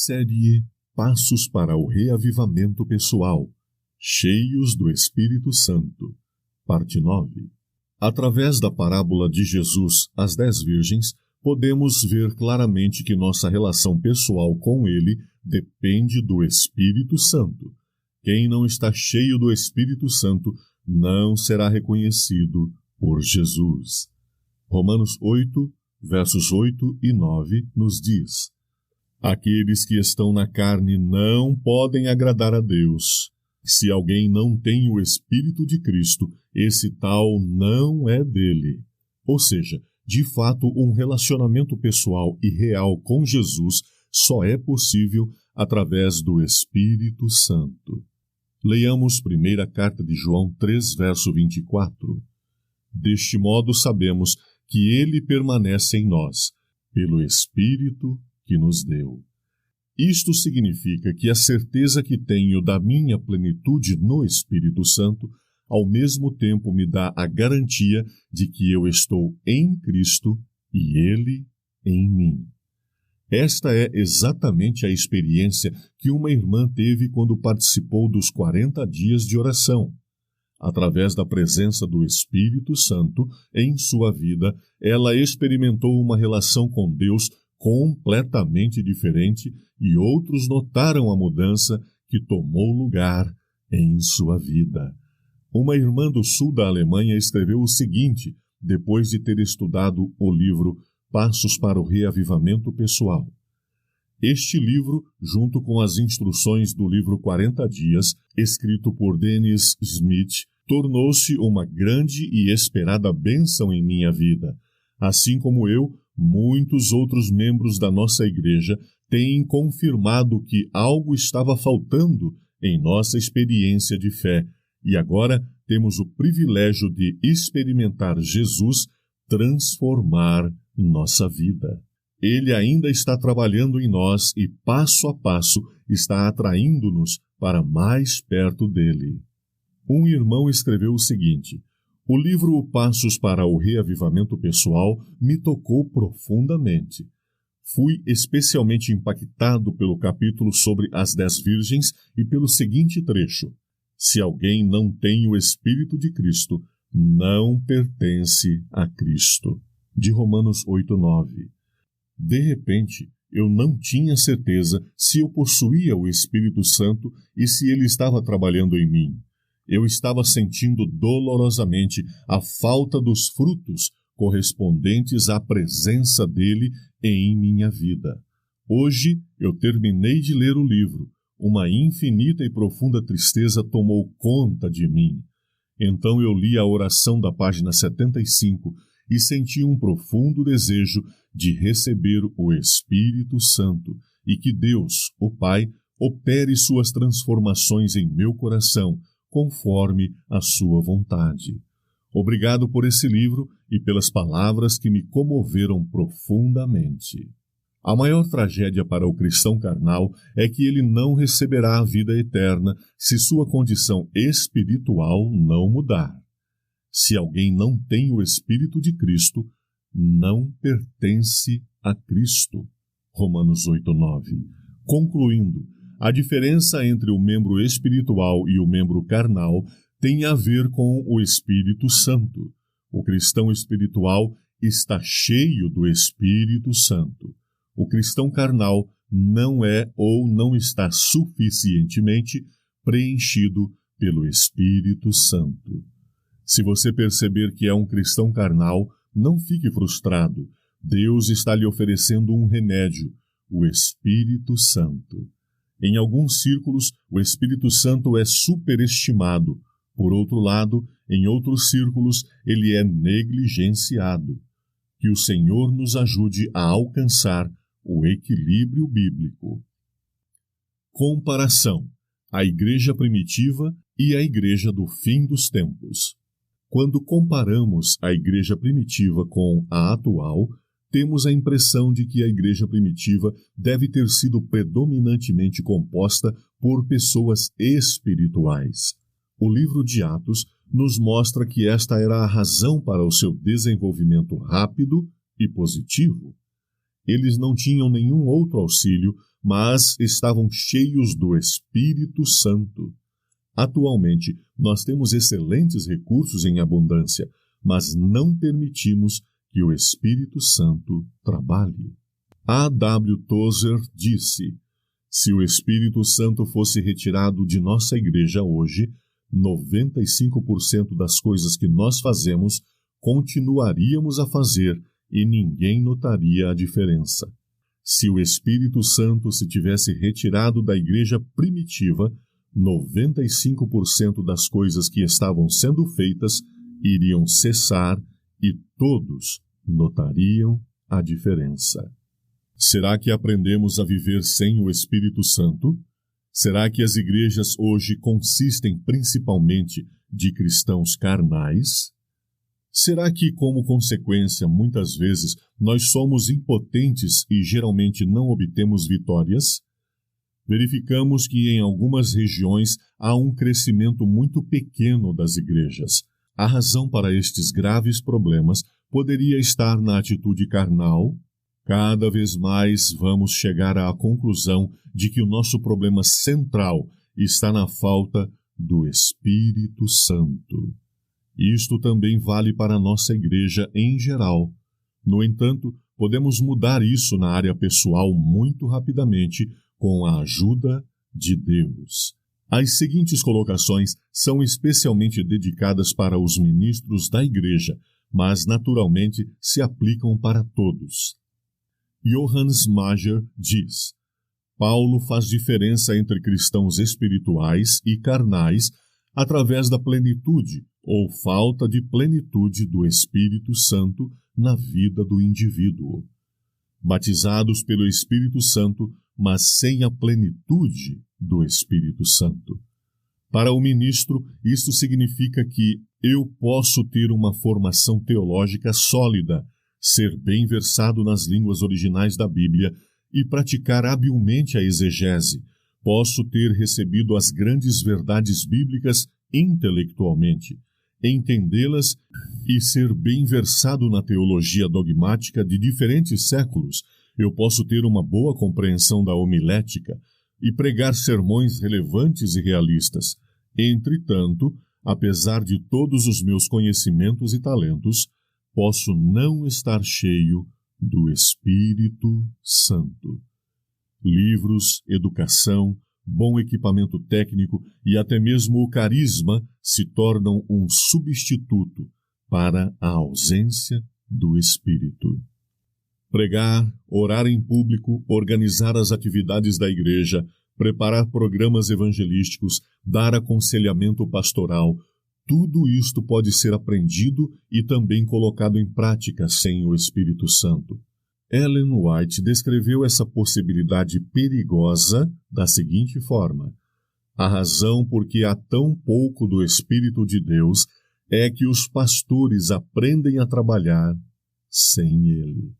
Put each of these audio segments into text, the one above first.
Série Passos para o Reavivamento Pessoal, Cheios do Espírito Santo, Parte 9. Através da parábola de Jesus, as 10 virgens, podemos ver claramente que nossa relação pessoal com Ele depende do Espírito Santo. Quem não está cheio do Espírito Santo não será reconhecido por Jesus. Romanos 8, versos 8 e 9 nos diz: Aqueles que estão na carne não podem agradar a Deus. Se alguém não tem o Espírito de Cristo, esse tal não é dele. Ou seja, de fato, um relacionamento pessoal e real com Jesus só é possível através do Espírito Santo. Leiamos primeira carta de João 3, verso 24. Deste modo sabemos que ele permanece em nós, pelo Espírito que nos deu. Isto significa que a certeza que tenho da minha plenitude no Espírito Santo, ao mesmo tempo me dá a garantia de que eu estou em Cristo e Ele em mim. Esta é exatamente a experiência que uma irmã teve quando participou dos 40 dias de oração. Através da presença do Espírito Santo em sua vida, ela experimentou uma relação com Deus completamente diferente e outros notaram a mudança que tomou lugar em sua vida. Uma irmã do sul da Alemanha escreveu o seguinte, depois de ter estudado o livro Passos para o Reavivamento Pessoal. Este livro, junto com as instruções do livro 40 Dias, escrito por Dennis Smith, tornou-se uma grande e esperada bênção em minha vida. Assim como eu, muitos outros membros da nossa igreja têm confirmado que algo estava faltando em nossa experiência de fé, e agora temos o privilégio de experimentar Jesus transformar nossa vida. Ele ainda está trabalhando em nós e, passo a passo, está atraindo-nos para mais perto dele. Um irmão escreveu o seguinte: o livro Passos para o Reavivamento Pessoal me tocou profundamente. Fui especialmente impactado pelo capítulo sobre as 10 virgens e pelo seguinte trecho: se alguém não tem o Espírito de Cristo, não pertence a Cristo. De Romanos 8:9. De repente, eu não tinha certeza se eu possuía o Espírito Santo e se ele estava trabalhando em mim. Eu estava sentindo dolorosamente a falta dos frutos correspondentes à presença dele em minha vida. Hoje, eu terminei de ler o livro. Uma infinita e profunda tristeza tomou conta de mim. Então eu li a oração da página 75 e senti um profundo desejo de receber o Espírito Santo e que Deus, o Pai, opere suas transformações em meu coração, conforme a sua vontade. Obrigado por esse livro e pelas palavras que me comoveram profundamente. A maior tragédia para o cristão carnal é que ele não receberá a vida eterna se sua condição espiritual não mudar. Se alguém não tem o Espírito de Cristo, não pertence a Cristo. Romanos 8:9. Concluindo, a diferença entre o membro espiritual e o membro carnal tem a ver com o Espírito Santo. O cristão espiritual está cheio do Espírito Santo. O cristão carnal não é ou não está suficientemente preenchido pelo Espírito Santo. Se você perceber que é um cristão carnal, não fique frustrado. Deus está lhe oferecendo um remédio, o Espírito Santo. Em alguns círculos, o Espírito Santo é superestimado. Por outro lado, em outros círculos, ele é negligenciado. Que o Senhor nos ajude a alcançar o equilíbrio bíblico. Comparação: a igreja primitiva e a igreja do fim dos tempos. Quando comparamos a igreja primitiva com a atual, temos a impressão de que a igreja primitiva deve ter sido predominantemente composta por pessoas espirituais. O livro de Atos nos mostra que esta era a razão para o seu desenvolvimento rápido e positivo. Eles não tinham nenhum outro auxílio, mas estavam cheios do Espírito Santo. Atualmente, nós temos excelentes recursos em abundância, mas não permitimos que o Espírito Santo trabalhe. A. W. Tozer disse: se o Espírito Santo fosse retirado de nossa igreja hoje, 95% das coisas que nós fazemos continuaríamos a fazer e ninguém notaria a diferença. Se o Espírito Santo se tivesse retirado da igreja primitiva, 95% das coisas que estavam sendo feitas iriam cessar e todos notariam a diferença. Será que aprendemos a viver sem o Espírito Santo? Será que as igrejas hoje consistem principalmente de cristãos carnais? Será que, como consequência, muitas vezes, nós somos impotentes e geralmente não obtemos vitórias? Verificamos que em algumas regiões há um crescimento muito pequeno das igrejas. A razão para estes graves problemas poderia estar na atitude carnal. Cada vez mais vamos chegar à conclusão de que o nosso problema central está na falta do Espírito Santo. Isto também vale para a nossa igreja em geral. No entanto, podemos mudar isso na área pessoal muito rapidamente com a ajuda de Deus. As seguintes colocações são especialmente dedicadas para os ministros da igreja, mas naturalmente se aplicam para todos. Johannes Mager diz: Paulo faz diferença entre cristãos espirituais e carnais através da plenitude ou falta de plenitude do Espírito Santo na vida do indivíduo. Batizados pelo Espírito Santo, mas sem a plenitude do Espírito Santo. Para o ministro, isto significa que eu posso ter uma formação teológica sólida, ser bem versado nas línguas originais da Bíblia e praticar habilmente a exegese. Posso ter recebido as grandes verdades bíblicas intelectualmente, entendê-las e ser bem versado na teologia dogmática de diferentes séculos. Eu posso ter uma boa compreensão da homilética e pregar sermões relevantes e realistas. Entretanto, apesar de todos os meus conhecimentos e talentos, posso não estar cheio do Espírito Santo. Livros, educação, bom equipamento técnico e até mesmo o carisma se tornam um substituto para a ausência do Espírito. Pregar, orar em público, organizar as atividades da igreja, preparar programas evangelísticos, dar aconselhamento pastoral, tudo isto pode ser aprendido e também colocado em prática sem o Espírito Santo. Ellen White descreveu essa possibilidade perigosa da seguinte forma: a razão por que há tão pouco do Espírito de Deus é que os pastores aprendem a trabalhar sem ele.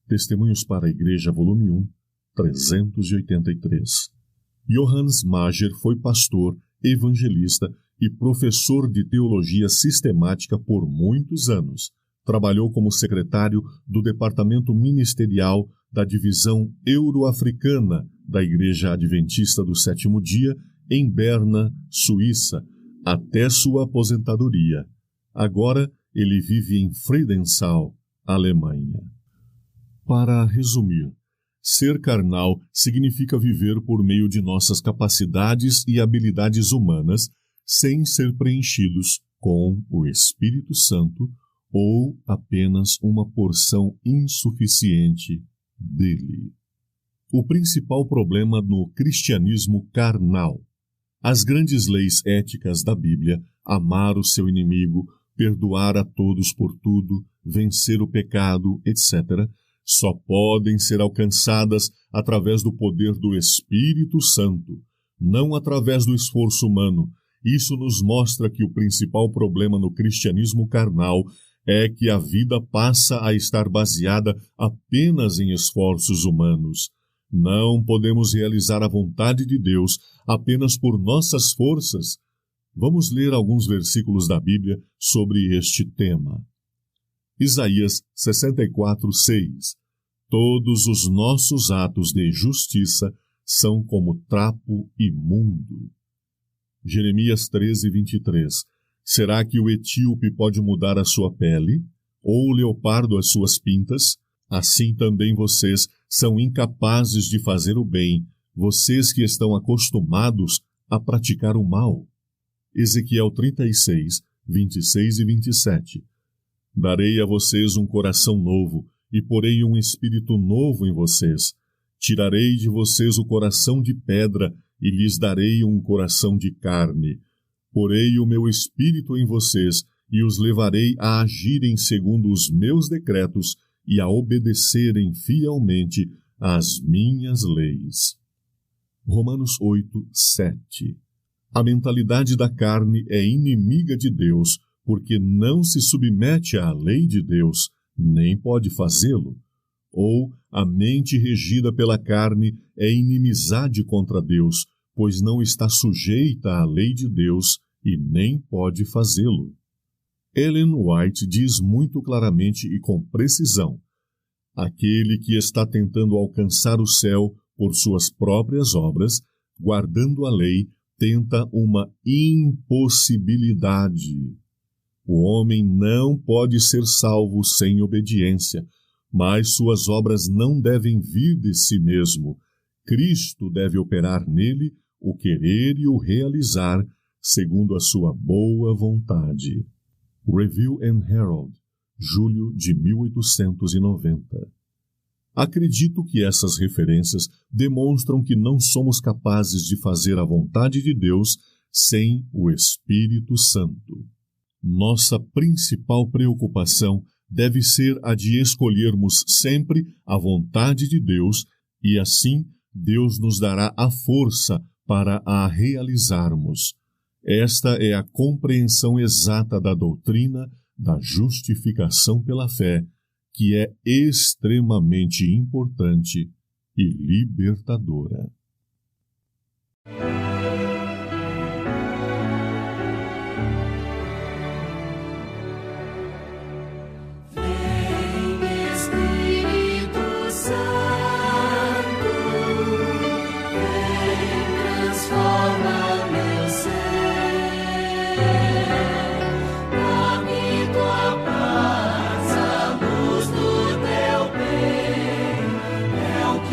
Testemunhos para a Igreja, volume 1, 383. Johannes Mager foi pastor, evangelista e professor de teologia sistemática por muitos anos. Trabalhou como secretário do Departamento Ministerial da Divisão Euroafricana da Igreja Adventista do Sétimo Dia em Berna, Suíça, até sua aposentadoria. Agora ele vive em Friedenthal, Alemanha. Para resumir, ser carnal significa viver por meio de nossas capacidades e habilidades humanas sem ser preenchidos com o Espírito Santo ou apenas uma porção insuficiente dele. O principal problema no cristianismo carnal. As grandes leis éticas da Bíblia, amar o seu inimigo, perdoar a todos por tudo, vencer o pecado, etc., só podem ser alcançadas através do poder do Espírito Santo, não através do esforço humano. Isso nos mostra que o principal problema no cristianismo carnal é que a vida passa a estar baseada apenas em esforços humanos. Não podemos realizar a vontade de Deus apenas por nossas forças. Vamos ler alguns versículos da Bíblia sobre este tema. Isaías 64:6. Todos os nossos atos de justiça são como trapo imundo. Jeremias 13:23. Será que o etíope pode mudar a sua pele? Ou o leopardo as suas pintas? Assim também vocês são incapazes de fazer o bem, vocês que estão acostumados a praticar o mal. Ezequiel 36:26 e 27. Darei a vocês um coração novo, e porei um espírito novo em vocês. Tirarei de vocês o coração de pedra, e lhes darei um coração de carne. Porei o meu espírito em vocês, e os levarei a agirem segundo os meus decretos, e a obedecerem fielmente às minhas leis. Romanos 8:7. A mentalidade da carne é inimiga de Deus, porque não se submete à lei de Deus, nem pode fazê-lo. Ou a mente regida pela carne é inimizade contra Deus, pois não está sujeita à lei de Deus e nem pode fazê-lo. Ellen White diz muito claramente e com precisão: aquele que está tentando alcançar o céu por suas próprias obras, guardando a lei, tenta uma impossibilidade. O homem não pode ser salvo sem obediência, mas suas obras não devem vir de si mesmo. Cristo deve operar nele o querer e o realizar, segundo a sua boa vontade. Review and Herald, julho de 1890. Acredito que essas referências demonstram que não somos capazes de fazer a vontade de Deus sem o Espírito Santo. Nossa principal preocupação deve ser a de escolhermos sempre a vontade de Deus e assim Deus nos dará a força para a realizarmos. Esta é a compreensão exata da doutrina da justificação pela fé, que é extremamente importante e libertadora.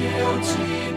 Eu te